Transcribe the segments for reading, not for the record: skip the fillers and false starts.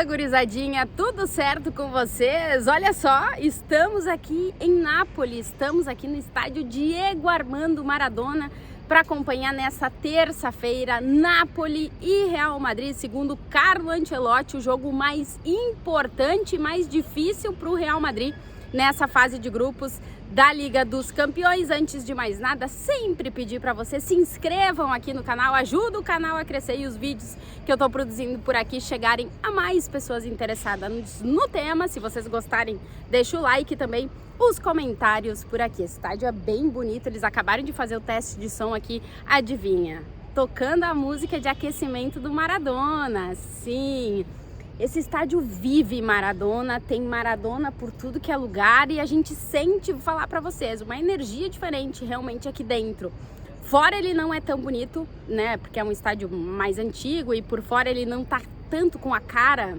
Fala, gurizadinha, tudo certo com vocês? Olha só, estamos aqui em Nápoles, estamos aqui no estádio Diego Armando Maradona para acompanhar nessa terça-feira Napoli e Real Madrid, segundo Carlo Ancelotti, o jogo mais importante e mais difícil para o Real Madrid nessa fase de grupos da Liga dos Campeões. Antes de mais nada, sempre pedir para vocês se inscrevam aqui no canal, ajuda o canal a crescer e os vídeos que eu estou produzindo por aqui chegarem a mais pessoas interessadas no tema. Se vocês gostarem, deixa o like e também os comentários por aqui. Esse estádio é bem bonito, eles acabaram de fazer o teste de som aqui, adivinha? Tocando a música de aquecimento do Maradona, sim! Esse estádio vive Maradona, tem Maradona por tudo que é lugar e a gente sente, vou falar pra vocês, uma energia diferente realmente aqui dentro. Fora ele não é tão bonito, né, porque é um estádio mais antigo e por fora ele não tá tanto com a cara,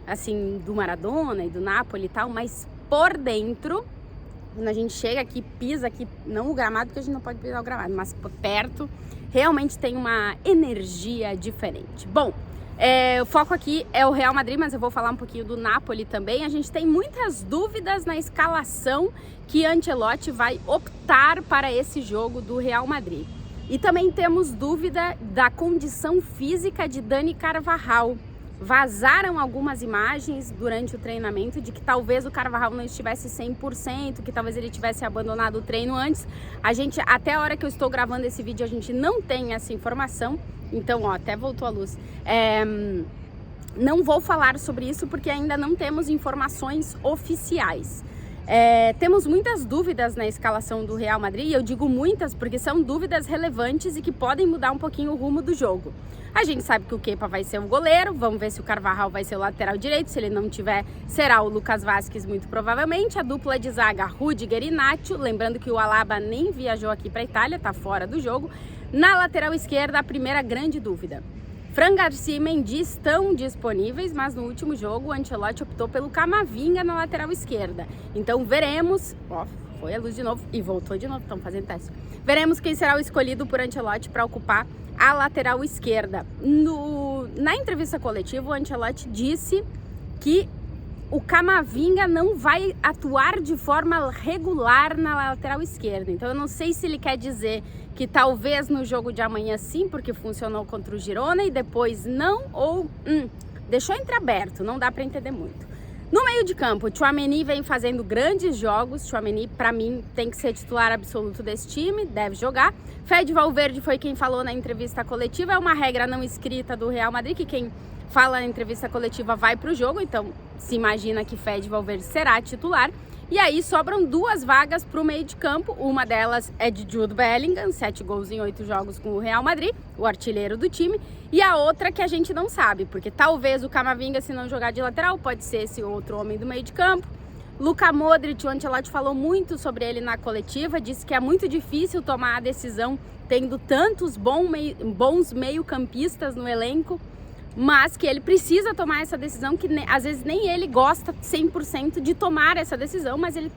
assim, do Maradona e do Napoli e tal, mas por dentro, quando a gente chega aqui, pisa aqui, não o gramado, porque a gente não pode pisar o gramado, mas por perto, realmente tem uma energia diferente. Bom, o foco aqui é o Real Madrid, mas eu vou falar um pouquinho do Napoli também. A gente tem muitas dúvidas na escalação que Ancelotti vai optar para esse jogo do Real Madrid. E também temos dúvida da condição física de Dani Carvajal. Vazaram algumas imagens durante o treinamento de que talvez o Carvajal não estivesse 100%, que talvez ele tivesse abandonado o treino antes. Até a hora que eu estou gravando esse vídeo, a gente não tem essa informação. Então, ó, até voltou a luz. Não vou falar sobre isso porque ainda não temos informações oficiais. Temos muitas dúvidas na escalação do Real Madrid, e eu digo muitas porque são dúvidas relevantes e que podem mudar um pouquinho o rumo do jogo. A gente sabe que o Kepa vai ser o goleiro, vamos ver se o Carvajal vai ser o lateral direito, se ele não tiver, será o Lucas Vázquez muito provavelmente. A dupla de zaga, Rudiger e Nacho, lembrando que o Alaba nem viajou aqui para a Itália, tá fora do jogo. Na lateral esquerda, a primeira grande dúvida. Fran Garcia e Mendy estão disponíveis, mas no último jogo o Ancelotti optou pelo Camavinga na lateral esquerda. Então veremos, ó, foi a luz de novo e voltou de novo, estão fazendo teste. Veremos quem será o escolhido por Ancelotti para ocupar a lateral esquerda. Na entrevista coletiva, o Ancelotti disse que o Camavinga não vai atuar de forma regular na lateral esquerda. Então eu não sei se ele quer dizer que talvez no jogo de amanhã sim, porque funcionou contra o Girona, e depois não, ou deixou entreaberto, não dá para entender muito. No meio de campo, o Tchouaméni vem fazendo grandes jogos. Tchouaméni, para mim, tem que ser titular absoluto desse time, deve jogar. Fede Valverde foi quem falou na entrevista coletiva, é uma regra não escrita do Real Madrid, que quem fala na entrevista coletiva vai para o jogo, então se imagina que Fede Valverde será titular. E aí sobram duas vagas para o meio de campo, uma delas é de Jude Bellingham, 7 gols em 8 jogos com o Real Madrid, o artilheiro do time, e a outra que a gente não sabe, porque talvez o Camavinga, se não jogar de lateral, pode ser esse outro homem do meio de campo. Luka Modric, o Ancelotti falou muito sobre ele na coletiva, disse que é muito difícil tomar a decisão tendo tantos bons meio-campistas no elenco, mas que ele precisa tomar essa decisão, que às vezes nem ele gosta 100% de tomar essa decisão, mas ele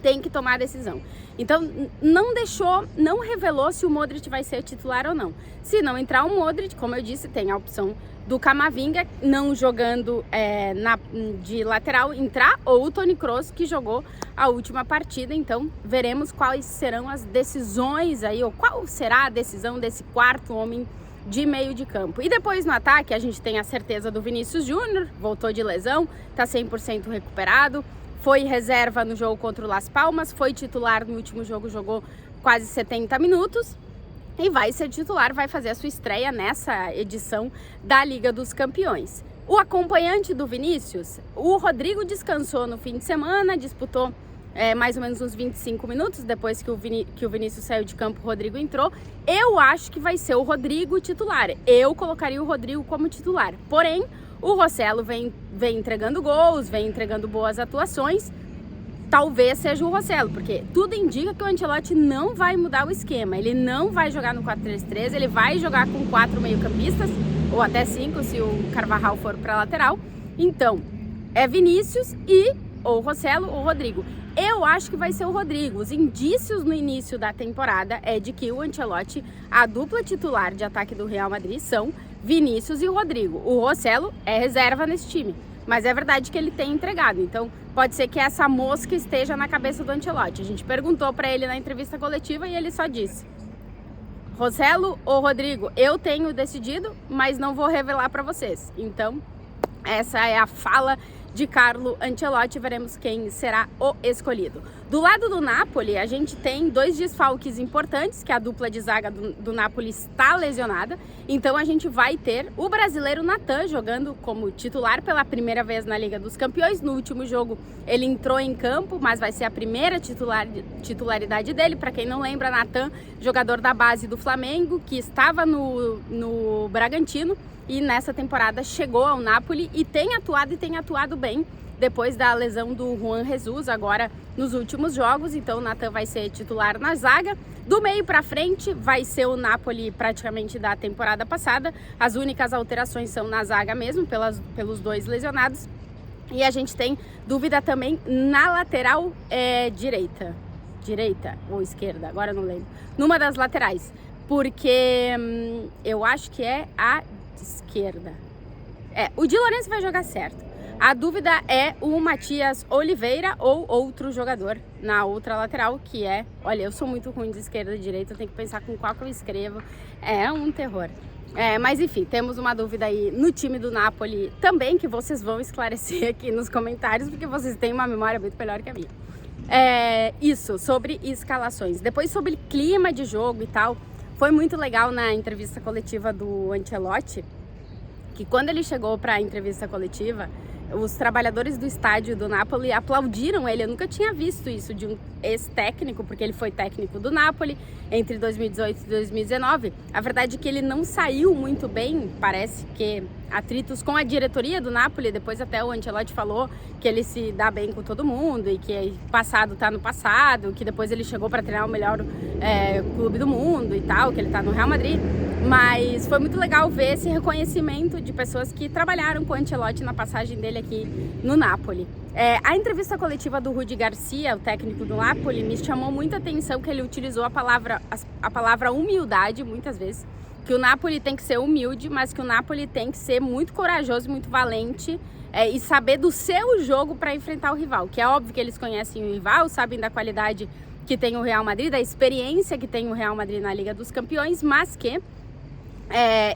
tem que tomar a decisão. Então não revelou se o Modric vai ser titular ou não. Se não entrar o Modric, como eu disse, tem a opção do Camavinga não jogando de lateral, entrar, ou o Toni Kroos, que jogou a última partida. Então veremos quais serão as decisões aí, ou qual será a decisão desse quarto homem de meio de campo. E depois no ataque a gente tem a certeza do Vinícius Júnior, voltou de lesão, tá 100% recuperado, foi reserva no jogo contra o Las Palmas, foi titular no último jogo, jogou quase 70 minutos e vai ser titular, vai fazer a sua estreia nessa edição da Liga dos Campeões. O acompanhante do Vinícius, o Rodrigo, descansou no fim de semana, disputou mais ou menos uns 25 minutos, depois que o Vinícius saiu de campo, o Rodrigo entrou. Eu acho que vai ser o Rodrigo titular, eu colocaria o Rodrigo como titular, porém o Rossello vem entregando gols, vem entregando boas atuações, talvez seja o Rossello, porque tudo indica que o Ancelotti não vai mudar o esquema, ele não vai jogar no 4-3-3, ele vai jogar com 4 meio-campistas, ou até 5 se o Carvajal for para lateral. Então é Vinícius e ou Rossello ou Rodrigo. Eu acho que vai ser o Rodrigo. Os indícios no início da temporada é de que o Ancelotti, a dupla titular de ataque do Real Madrid são Vinícius e o Rodrigo. O Rossello é reserva nesse time, mas é verdade que ele tem entregado. Então pode ser que essa mosca esteja na cabeça do Ancelotti. A gente perguntou para ele na entrevista coletiva e ele só disse: Rossello ou Rodrigo, eu tenho decidido, mas não vou revelar para vocês. Então essa é a fala de Carlo Ancelotti, veremos quem será o escolhido. Do lado do Napoli, a gente tem 2 desfalques importantes, que a dupla de zaga do Napoli está lesionada, então a gente vai ter o brasileiro Nathan jogando como titular pela primeira vez na Liga dos Campeões. No último jogo ele entrou em campo, mas vai ser a primeira titularidade dele. Para quem não lembra, Nathan, jogador da base do Flamengo, que estava no Bragantino, e nessa temporada chegou ao Napoli e tem atuado bem depois da lesão do Juan Jesus agora nos últimos jogos. Então o Nathan vai ser titular na zaga. Do meio para frente vai ser o Napoli praticamente da temporada passada. As únicas alterações são na zaga mesmo, pelos 2 lesionados. E a gente tem dúvida também na lateral direita ou esquerda, agora eu não lembro, numa das laterais, porque eu acho que é a esquerda. O Di Lorenzo vai jogar certo. A dúvida é o Matias Oliveira ou outro jogador na outra lateral, que olha, eu sou muito ruim de esquerda e direita, eu tenho que pensar com qual que eu escrevo, é um terror. Mas enfim, temos uma dúvida aí no time do Napoli também, que vocês vão esclarecer aqui nos comentários, porque vocês têm uma memória muito melhor que a minha. Isso, sobre escalações. Depois, sobre clima de jogo e tal, foi muito legal na entrevista coletiva do Ancelotti, que quando ele chegou para a entrevista coletiva, os trabalhadores do estádio do Napoli aplaudiram ele. Eu nunca tinha visto isso de um ex-técnico, porque ele foi técnico do Napoli entre 2018 e 2019. A verdade é que ele não saiu muito bem, parece que atritos com a diretoria do Napoli. Depois até o Ancelotti falou que ele se dá bem com todo mundo e que passado tá no passado, que depois ele chegou para treinar o melhor clube do mundo e tal, que ele tá no Real Madrid. Mas foi muito legal ver esse reconhecimento de pessoas que trabalharam com o Ancelotti na passagem dele aqui no Napoli. A entrevista coletiva do Rudi Garcia, o técnico do Napoli, me chamou muita atenção que ele utilizou a palavra humildade muitas vezes, que o Napoli tem que ser humilde, mas que o Napoli tem que ser muito corajoso, muito valente e saber do seu jogo para enfrentar o rival, que é óbvio que eles conhecem o rival, sabem da qualidade que tem o Real Madrid, da experiência que tem o Real Madrid na Liga dos Campeões, mas que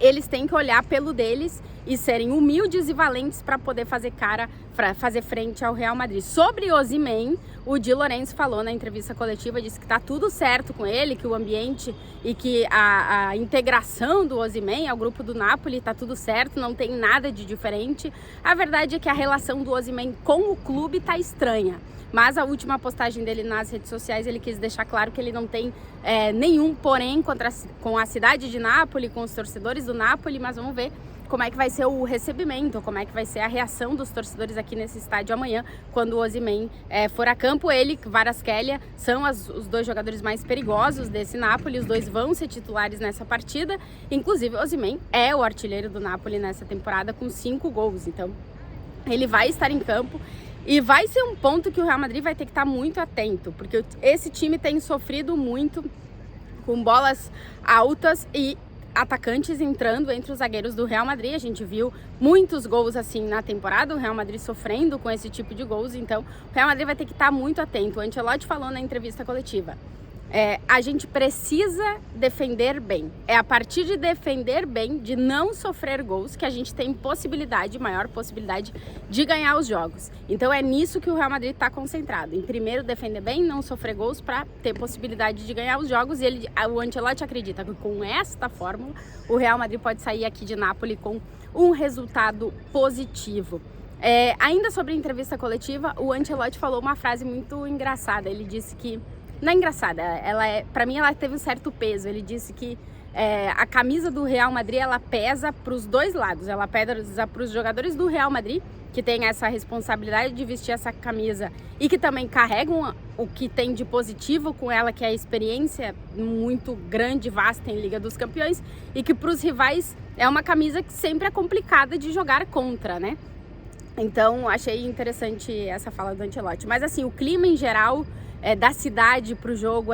eles têm que olhar pelo deles e serem humildes e valentes para poder fazer frente ao Real Madrid. Sobre Osimhen, o Di Lorenzo falou na entrevista coletiva, disse que tá tudo certo com ele, que o ambiente e que a integração do Osimhen ao grupo do Napoli tá tudo certo, não tem nada de diferente. A verdade é que a relação do Osimhen com o clube tá estranha. Mas a última postagem dele nas redes sociais, ele quis deixar claro que ele não tem nenhum porém com a cidade de Nápoles, com os torcedores do Napoli, mas vamos ver como é que vai ser o recebimento, como é que vai ser a reação dos torcedores aqui nesse estádio amanhã, quando o Osimhen for a campo. Ele e Kvaratskhelia são os 2 jogadores mais perigosos desse Napoli, os 2 vão ser titulares nessa partida, inclusive o Osimhen é o artilheiro do Napoli nessa temporada com 5 gols, então ele vai estar em campo. E vai ser um ponto que o Real Madrid vai ter que estar muito atento, porque esse time tem sofrido muito com bolas altas e atacantes entrando entre os zagueiros do Real Madrid. A gente viu muitos gols assim na temporada, o Real Madrid sofrendo com esse tipo de gols, então o Real Madrid vai ter que estar muito atento. O Ancelotti falou na entrevista coletiva, a gente precisa defender bem. É a partir de defender bem, de não sofrer gols, que a gente tem maior possibilidade de ganhar os jogos. Então é nisso que o Real Madrid está concentrado. Em primeiro, defender bem, não sofrer gols para ter possibilidade de ganhar os jogos. E o Ancelotti acredita que com esta fórmula, o Real Madrid pode sair aqui de Nápoles com um resultado positivo. Ainda sobre a entrevista coletiva, o Ancelotti falou uma frase muito engraçada. Ele disse que não é engraçada, para mim ela teve um certo peso. Ele disse que a camisa do Real Madrid, ela pesa para os 2 lados. Ela pesa para os jogadores do Real Madrid, que tem essa responsabilidade de vestir essa camisa e que também carregam o que tem de positivo com ela, que é a experiência muito grande, vasta em Liga dos Campeões, e que para os rivais é uma camisa que sempre é complicada de jogar contra, né? Então achei interessante essa fala do Ancelotti. Mas assim, o clima em geral da cidade para o jogo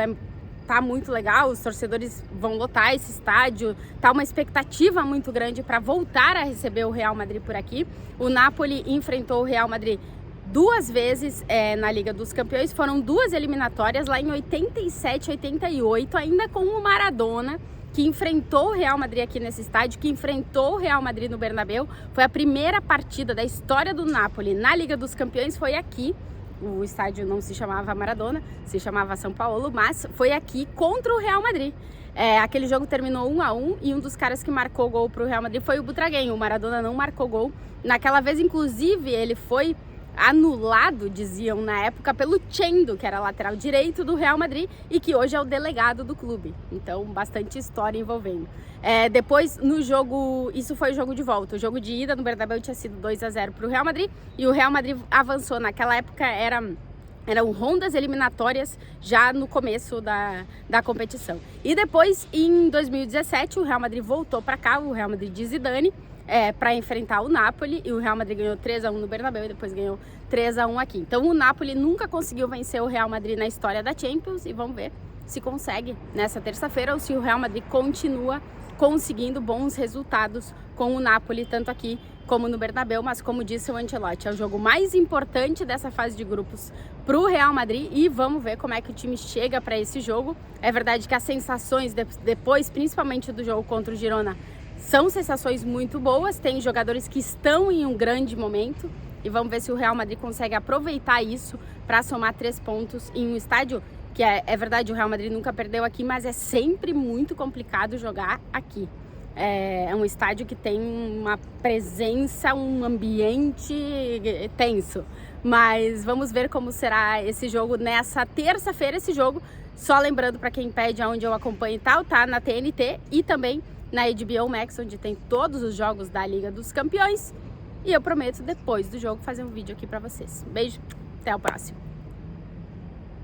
tá muito legal, os torcedores vão lotar esse estádio, tá uma expectativa muito grande para voltar a receber o Real Madrid por aqui. O Napoli enfrentou o Real Madrid 2 vezes na Liga dos Campeões, foram 2 eliminatórias lá em 87 e 88, ainda com o Maradona, que enfrentou o Real Madrid aqui nesse estádio, que enfrentou o Real Madrid no Bernabéu. Foi a primeira partida da história do Napoli na Liga dos Campeões, foi aqui. O estádio não se chamava Maradona, se chamava São Paulo, mas foi aqui contra o Real Madrid. Aquele jogo terminou 1-1 e um dos caras que marcou gol para o Real Madrid foi o Butragueño. O Maradona não marcou gol. Naquela vez, inclusive, ele foi anulado, diziam na época, pelo Chendo, que era lateral direito do Real Madrid e que hoje é o delegado do clube. Então, bastante história envolvendo. Depois, no jogo, isso foi o jogo de volta. O jogo de ida no Bernabéu tinha sido 2-0 para o Real Madrid e o Real Madrid avançou. Naquela época eram rondas eliminatórias já no começo da competição. E depois, em 2017, o Real Madrid voltou para cá, o Real Madrid de Zidane, para enfrentar o Napoli, e o Real Madrid ganhou 3-1 no Bernabéu e depois ganhou 3-1 aqui. Então o Napoli nunca conseguiu vencer o Real Madrid na história da Champions e vamos ver se consegue nessa terça-feira ou se o Real Madrid continua conseguindo bons resultados com o Napoli, tanto aqui como no Bernabéu. Mas como disse o Ancelotti, é o jogo mais importante dessa fase de grupos para o Real Madrid e vamos ver como é que o time chega para esse jogo. É verdade que as sensações depois, principalmente do jogo contra o Girona, são sensações muito boas, tem jogadores que estão em um grande momento e vamos ver se o Real Madrid consegue aproveitar isso para somar 3 pontos em um estádio que é verdade, o Real Madrid nunca perdeu aqui, mas é sempre muito complicado jogar aqui. É um estádio que tem uma presença, um ambiente tenso, mas vamos ver como será esse jogo nessa terça-feira. Esse jogo, só lembrando para quem pede aonde eu acompanho e tal, tá na TNT e também na HBO Max, onde tem todos os jogos da Liga dos Campeões. E eu prometo, depois do jogo, fazer um vídeo aqui pra vocês. Beijo, até o próximo.